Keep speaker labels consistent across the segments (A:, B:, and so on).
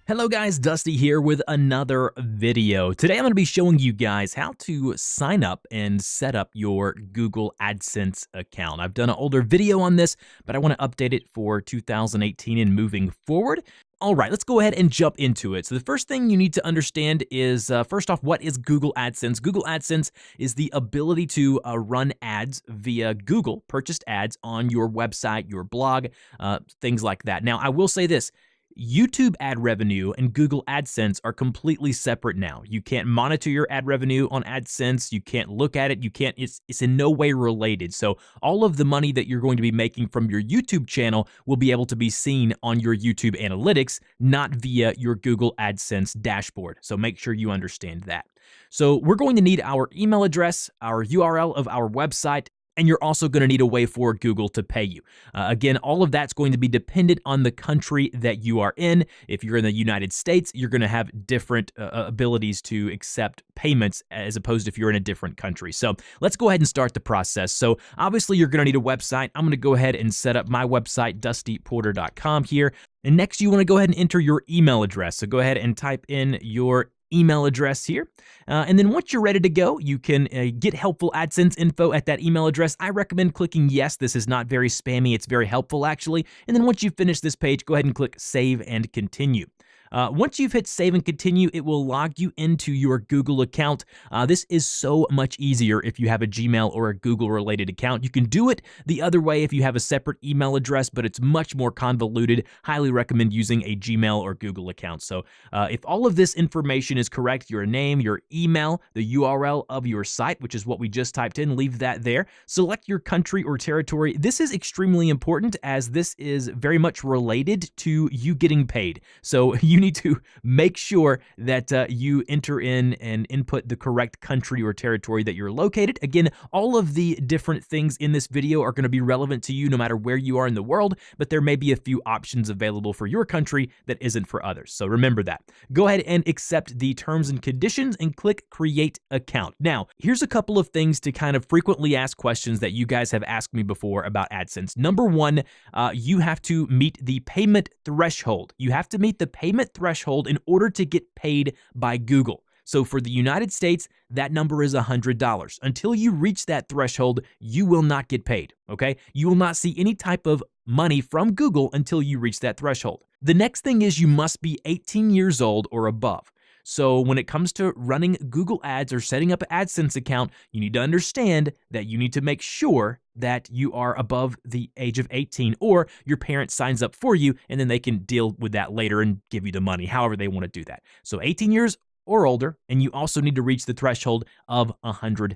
A: Hello guys, Dusty here with another video. Today I'm going to be showing you guys how to sign up and set up your Google AdSense account. I've done an older video on this, but I want to update it for 2018 and moving forward. All right, let's go ahead and jump into it. So the first thing you need to understand is, first off, what is Google AdSense? Google AdSense is the ability to run ads via Google, purchased ads on your website, your blog, things like that. Now, I will say this. YouTube ad revenue and Google AdSense are completely separate now. You can't monitor your ad revenue on AdSense. You can't look at it. It's in no way related. So all of the money that you're going to be making from your YouTube channel will be able to be seen on your YouTube analytics, not via your Google AdSense dashboard. So make sure you understand that. So we're going to need our email address, our URL of our website, and you're also going to need a way for Google to pay you. Again, all of that's going to be dependent on the country that you are in. If you're in the United States, you're going to have different abilities to accept payments as opposed to if you're in a different country. So let's go ahead and start the process. So obviously, you're going to need a website. I'm going to go ahead and set up my website, dustyporter.com here. And next, you want to go ahead and enter your email address. So go ahead and type in your email address here. And then once you're ready to go, you can get helpful AdSense info at that email address. I recommend clicking yes. This is not very spammy. It's very helpful, actually. And then once you finish this page, go ahead and click Save and Continue. Once you've hit save and continue, it will log you into your Google account. This is so much easier if you have a Gmail or a Google related account. You can do it the other way if you have a separate email address, but it's much more convoluted. Highly recommend using a Gmail or Google account. So if all of this information is correct, your name, your email, the URL of your site, which is what we just typed in, leave that there. Select your country or territory. This is extremely important as this is very much related to you getting paid. So you need to make sure that you enter in and input the correct country or territory that you're located. Again, all of the different things in this video are going to be relevant to you no matter where you are in the world, but there may be a few options available for your country that isn't for others. So remember that. Go ahead and accept the terms and conditions and click Create Account. Now, here's a couple of things to kind of frequently ask questions that you guys have asked me before about AdSense. Number one, you have to meet the payment threshold. You have to meet the payment threshold in order to get paid by Google. So for the United States, that number is $100. Until you reach that threshold, you will not get paid, okay? You will not see any type of money from Google until you reach that threshold. The next thing is you must be 18 years old or above. So when it comes to running Google Ads or setting up an AdSense account, you need to understand that you need to make sure that you are above the age of 18 or your parent signs up for you and then they can deal with that later and give you the money, however they want to do that. So 18 years or older, and you also need to reach the threshold of $100.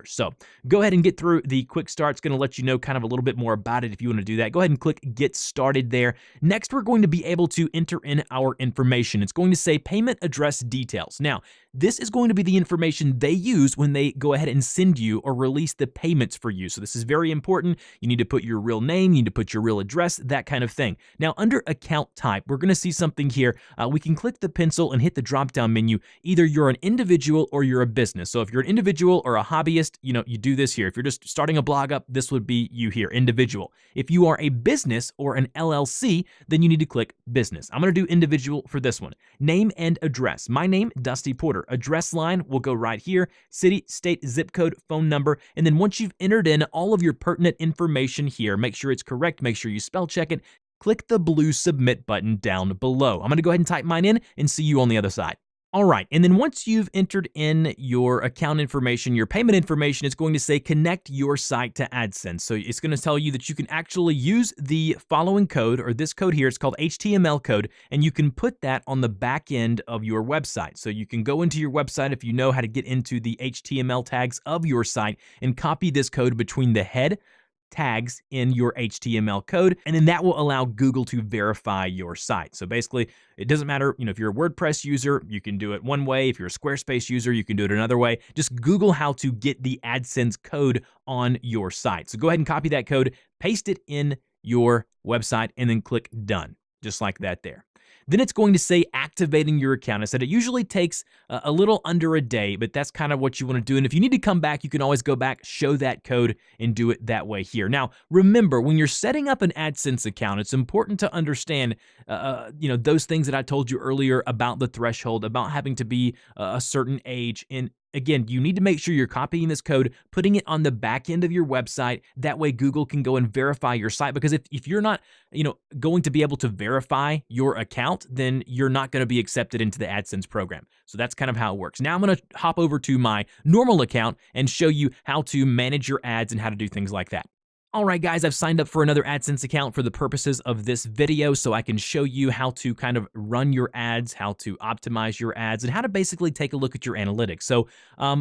A: So go ahead and get through the quick start. It's going to let you know kind of a little bit more about it if you want to do that. Go ahead and click Get Started there. Next, we're going to be able to enter in our information. It's going to say Payment Address Details. Now, this is going to be the information they use when they go ahead and send you or release the payments for you. So this is very important. You need to put your real name, you need to put your real address, that kind of thing. Now, under account type, we're going to see something here. We can click the pencil and hit the drop-down menu. Either you're an individual or you're a business. So if you're an individual or a hobbyist, you do this here. If you're just starting a blog up, this would be you here, individual. If you are a business or an LLC, then you need to click business. I'm going to do individual for this one. Name and address. My name, Dusty Porter. Address line will go right here. City, state, zip code, phone number. And then once you've entered in all of your pertinent information here, make sure it's correct. Make sure you spell check it. Click the blue submit button down below. I'm going to go ahead and type mine in and see you on the other side. All right, and then once you've entered in your account information, your payment information, it's going to say connect your site to AdSense. So it's going to tell you that you can actually use the following code, or this code here, it's called HTML code, and you can put that on the back end of your website. So you can go into your website if you know how to get into the HTML tags of your site and copy this code between the head tags in your HTML code, and then that will allow Google to verify your site. So basically, it doesn't matter, if you're a WordPress user, you can do it one way. If you're a Squarespace user, you can do it another way. Just Google how to get the AdSense code on your site. So go ahead and copy that code, paste it in your website, and then click Done, just like that there. Then it's going to say activating your account. I said it usually takes a little under a day, but that's kind of what you want to do. And if you need to come back, you can always go back, show that code, and do it that way here. Now, remember, when you're setting up an AdSense account, it's important to understand, those things that I told you earlier about the threshold, about having to be a certain age. And again, you need to make sure you're copying this code, putting it on the back end of your website. That way Google can go and verify your site, because if you're not, going to be able to verify your account, then you're not going to be accepted into the AdSense program. So that's kind of how it works. Now I'm going to hop over to my normal account and show you how to manage your ads and how to do things like that. All right, guys, I've signed up for another AdSense account for the purposes of this video so I can show you how to kind of run your ads, how to optimize your ads, and how to basically take a look at your analytics. So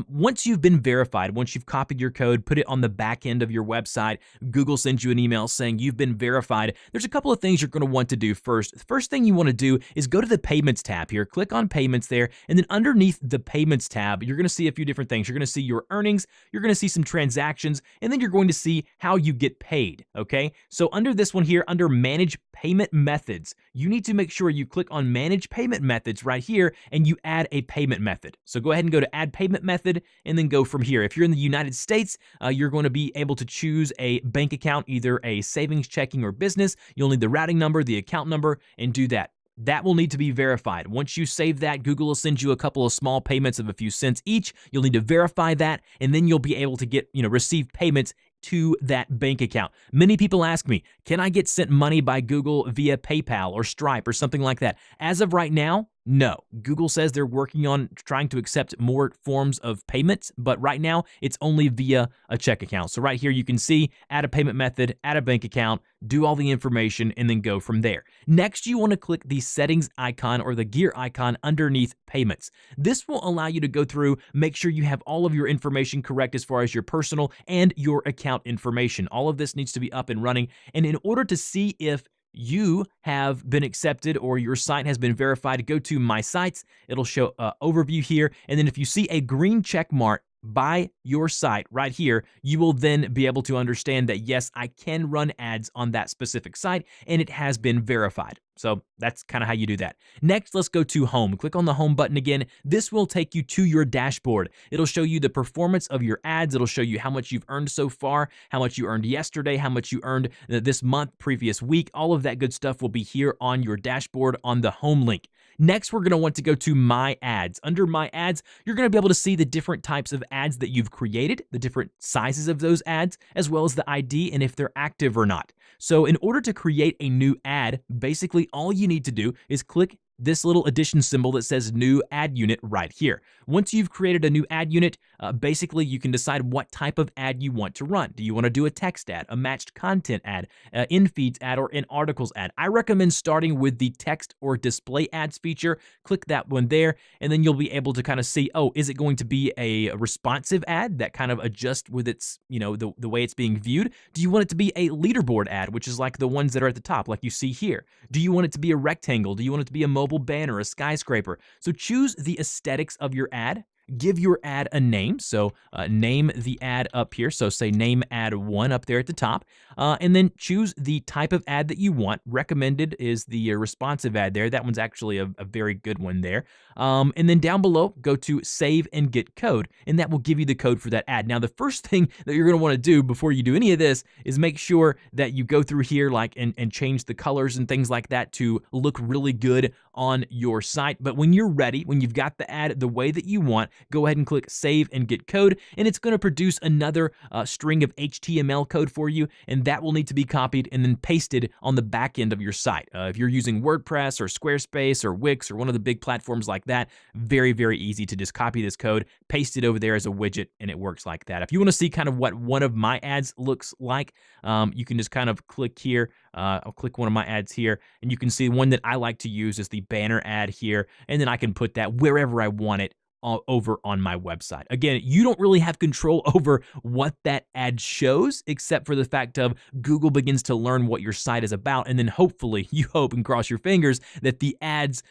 A: once you've been verified, once you've copied your code, put it on the back end of your website, Google sends you an email saying you've been verified. There's a couple of things you're going to want to do first. The first thing you want to do is go to the Payments tab here. Click on Payments there, and then underneath the Payments tab, you're going to see a few different things. You're going to see your earnings, you're going to see some transactions, and then you're going to see how you get paid, okay? So under this one here, under Manage Payment Methods, you need to make sure you click on Manage Payment Methods right here, and you add a payment method. So go ahead and go to Add Payment Method, and then go from here. If you're in the United States, you're going to be able to choose a bank account, either a savings, checking, or business. You'll need the routing number, the account number, and do that. That will need to be verified. Once you save that, Google will send you a couple of small payments of a few cents each. You'll need to verify that, and then you'll be able to get, receive payments to that bank account. Many people ask me, can I get sent money by Google via PayPal or Stripe or something like that? As of right now, no. Google says they're working on trying to accept more forms of payments, but right now it's only via a check account. So right here you can see add a payment method, add a bank account, do all the information, and then go from there. Next, you want to click the settings icon or the gear icon underneath payments. This will allow you to go through, make sure you have all of your information correct as far as your personal and your account information. All of this needs to be up and running. And in order to see if you have been accepted or your site has been verified, go to My Sites. It'll show overview here. And then if you see a green check mark by your site right here, you will then be able to understand that, yes, I can run ads on that specific site and it has been verified. So that's kind of how you do that. Next, let's go to Home. Click on the Home button again. This will take you to your dashboard. It'll show you the performance of your ads. It'll show you how much you've earned so far, how much you earned yesterday, how much you earned this month, previous week. All of that good stuff will be here on your dashboard on the Home link. Next, we're going to want to go to My Ads. Under My Ads, you're going to be able to see the different types of ads that you've created, the different sizes of those ads, as well as the ID and if they're active or not. So in order to create a new ad, basically all you need to do is click this little addition symbol that says New Ad Unit right here. Once you've created a new ad unit, basically you can decide what type of ad you want to run. Do you want to do a text ad, a matched content ad, in feeds ad, or in articles ad? I recommend starting with the text or display ads feature. Click that one there, and then you'll be able to kind of see, oh, is it going to be a responsive ad that kind of adjusts with its, the way it's being viewed? Do you want it to be a leaderboard ad, which is like the ones that are at the top, like you see here? Do you want it to be a rectangle? Do you want it to be a mobile banner, a skyscraper? So choose the aesthetics of your ad. Give your ad a name. So name the ad up here. So say name ad 1 up there at the top. And then choose the type of ad that you want. Recommended is the responsive ad there. That one's actually a very good one there. And then down below, go to Save and Get Code, and that will give you the code for that ad. Now, the first thing that you're going to want to do before you do any of this is make sure that you go through here and change the colors and things like that to look really good on your site. But when you're ready, when you've got the ad the way that you want, go ahead and click Save and Get Code, and it's going to produce another string of HTML code for you, and that will need to be copied and then pasted on the back end of your site. If you're using WordPress or Squarespace or Wix or one of the big platforms like that, very, very easy to just copy this code, paste it over there as a widget, and it works like that. If you want to see kind of what one of my ads looks like, you can just kind of click here. I'll click one of my ads here, and you can see one that I like to use is the banner ad here, and then I can put that wherever I want it over on my website. Again, you don't really have control over what that ad shows, except for the fact of Google begins to learn what your site is about, and then hopefully, you hope and cross your fingers that the ads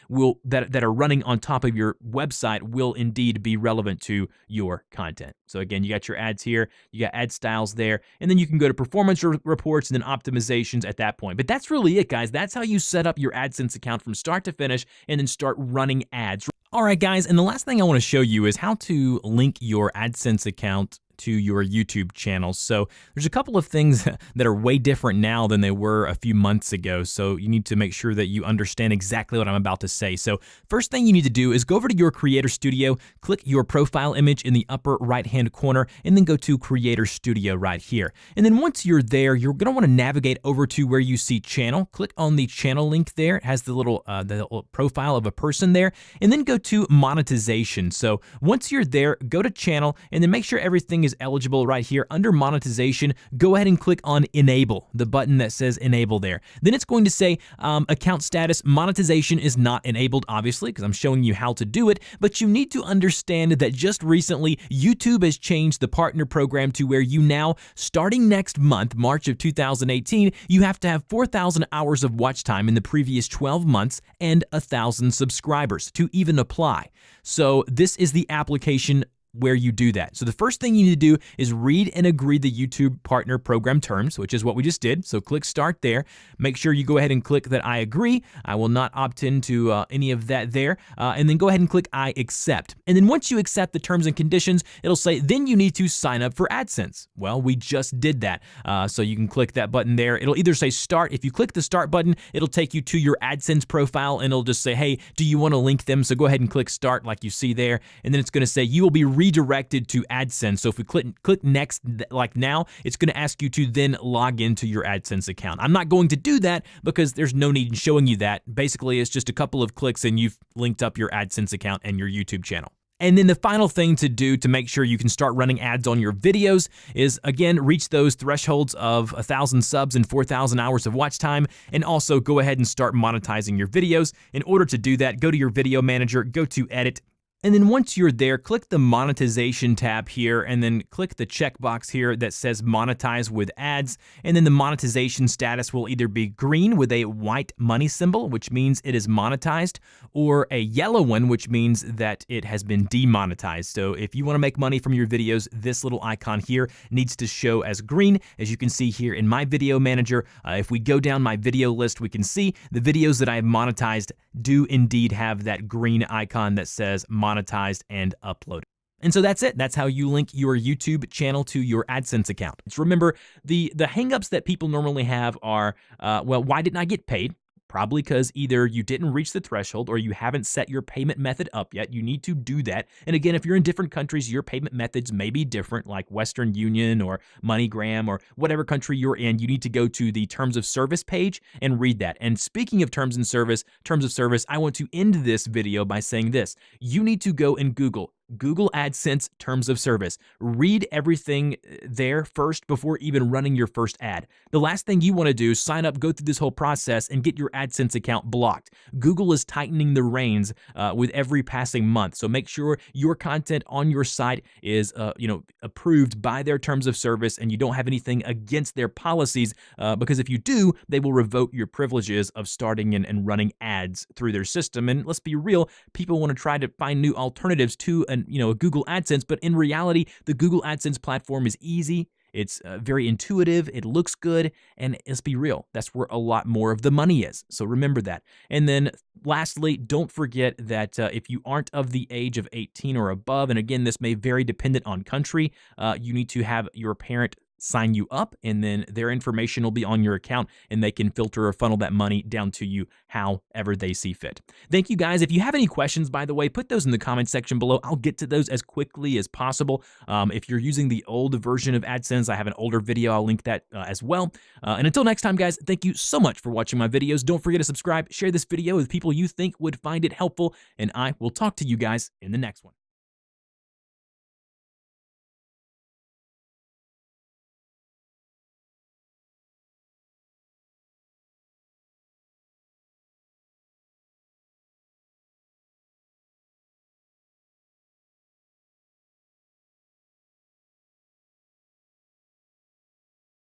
A: that are running on top of your website will indeed be relevant to your content. So again, you got your ads here, you got ad styles there, and then you can go to performance reports and then optimizations at that point. But that's really it, guys. That's how you set up your AdSense account from start to finish and then start running ads. All right, guys, and the last thing I want to show you is how to link your AdSense account to your YouTube channel. So there's a couple of things that are way different now than they were a few months ago. So you need to make sure that you understand exactly what I'm about to say. So first thing you need to do is go over to your Creator Studio, click your profile image in the upper right-hand corner, and then go to Creator Studio right here. And then once you're there, you're going to want to navigate over to where you see channel. Click on the channel link there. It has the little profile of a person there, and then go to monetization. So once you're there, go to channel, and then make sure everything is eligible right here. Under monetization, go ahead and click on enable, the button that says enable there. Then it's going to say account status monetization is not enabled, obviously, because I'm showing you how to do it, but you need to understand that just recently, YouTube has changed the partner program to where you now, starting next month, March of 2018, you have to have 4,000 hours of watch time in the previous 12 months and 1,000 subscribers to even apply. So this is the application where you do that. So the first thing you need to do is read and agree the YouTube Partner Program terms, which is what we just did. So click Start there. Make sure you go ahead and click that I agree. I will not opt into any of that there. And then go ahead and click I accept. And then once you accept the terms and conditions, it'll say, then you need to sign up for AdSense. Well, we just did that. So you can click that button there. It'll either say Start. If you click the Start button, it'll take you to your AdSense profile and it'll just say, hey, do you want to link them? So go ahead and click Start like you see there. And then it's going to say you will be redirected to AdSense. So if we click next, like now, it's going to ask you to then log into your AdSense account. I'm not going to do that because there's no need in showing you that. Basically, it's just a couple of clicks and you've linked up your AdSense account and your YouTube channel. And then the final thing to do to make sure you can start running ads on your videos is, again, reach those thresholds of 1,000 subs and 4,000 hours of watch time, and also go ahead and start monetizing your videos. In order to do that, go to your video manager, go to Edit, and then once you're there, click the monetization tab here and then click the checkbox here that says monetize with ads. And then the monetization status will either be green with a white money symbol, which means it is monetized, or a yellow one, which means that it has been demonetized. So if you want to make money from your videos, this little icon here needs to show as green. As you can see here in my video manager, if we go down my video list, we can see the videos that I have monetized do indeed have that green icon that says monetized and uploaded. And so that's it. That's how you link your YouTube channel to your AdSense account. Just remember, the hangups that people normally have are, well, why didn't I get paid? Probably because either you didn't reach the threshold or you haven't set your payment method up yet. You need to do that. And again, if you're in different countries, your payment methods may be different, like Western Union or MoneyGram or whatever country you're in. You need to go to the Terms of Service page and read that. And speaking of terms of service, I want to end this video by saying this. You need to go and Google AdSense Terms of Service. Read everything there first before even running your first ad. The last thing you want to do is sign up, go through this whole process, and get your AdSense account blocked. Google is tightening the reins with every passing month, so make sure your content on your site is approved by their Terms of Service and you don't have anything against their policies, because if you do, they will revoke your privileges of starting and running ads through their system. And let's be real, people want to try to find new alternatives to a Google AdSense, but in reality, the Google AdSense platform is easy. It's very intuitive. It looks good. And let's be real, that's where a lot more of the money is. So remember that. And then lastly, don't forget that if you aren't of the age of 18 or above, and again, this may vary dependent on country, you need to have your parent sign you up, and then their information will be on your account and they can filter or funnel that money down to you however they see fit. Thank you guys. If you have any questions, by the way, put those in the comment section below. I'll get to those as quickly as possible. If you're using the old version of AdSense, I have an older video. I'll link that as well. And until next time, guys, thank you so much for watching my videos. Don't forget to subscribe, share this video with people you think would find it helpful, and I will talk to you guys in the next one.